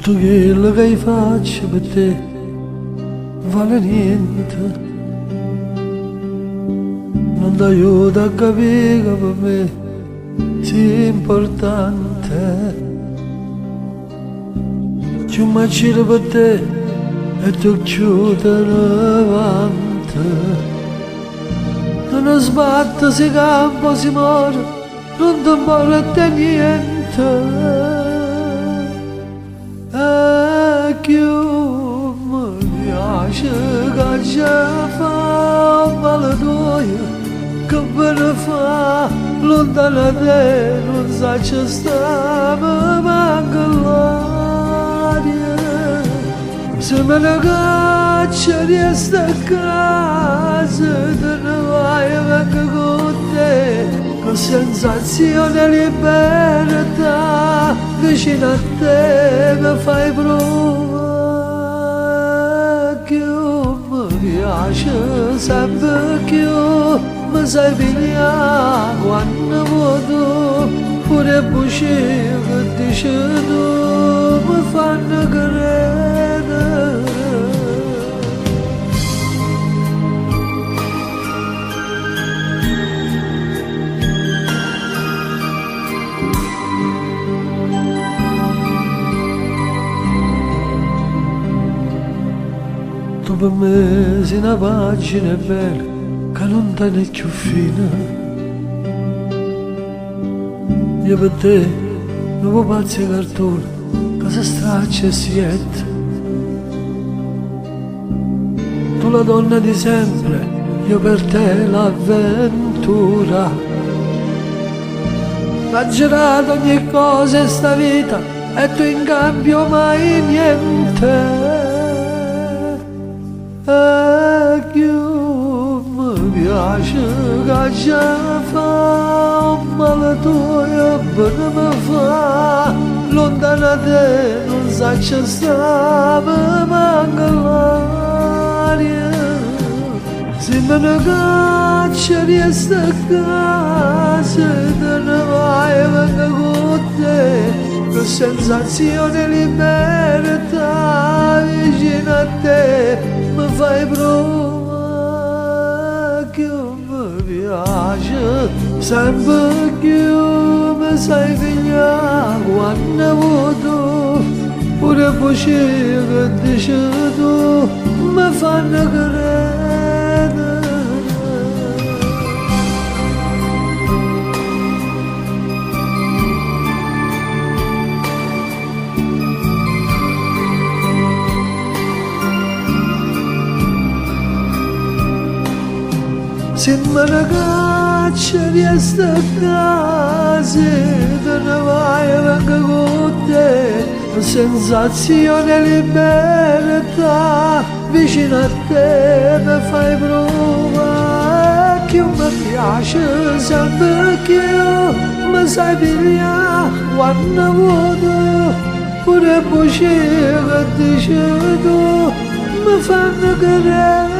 tutto quello che faccio per te vale niente. Non ti aiuta a capire che per me sia importante. Ci immagino per te e tu chiudi davanti. Non sbatte, si campa, si muore, non ti importa niente. E più mi piace che già fa male tuo, che me ne fa lontana da te, non sa ci sta, mi manca l'aria. Se me ne caccia resta a casa, te ne vai e vengo con te, con sensazione e libertà, vicino a te mi fai provare. Più mi piace, sempre più mi sai pigliare quando vuoi tu, pure bugie che dici tu mi fanno credere. Tu per me sei una pagina bella che non te ne più fine. Io per te non può pazzi cartone che si straccia e si jette. Tu la donna di sempre, io per te l'avventura. L'ha girata ogni cosa in sta vita e tu in cambio mai niente. E più mi piace che già fa male tuo e bene mi fa, lontana da te non sa ci sta, mi manca l'aria. Se me ne caccia resta a casa, te ne vai e vengo con te, con sensazione e libertà, vicino a te mi fai provare. Più mi piace, sempre più mi sai pigliare quando vuoi tu, pure bugie che dici tu mi fanno credere. Se me ne caccia resta a casa, te ne vai e vengo con te, sensazione e libertà, vicino a te mi fai provare. Più mi piace, sempre più mi sai pigliare quando vuoi tu, pure bugie che dici tu mi fanno credere.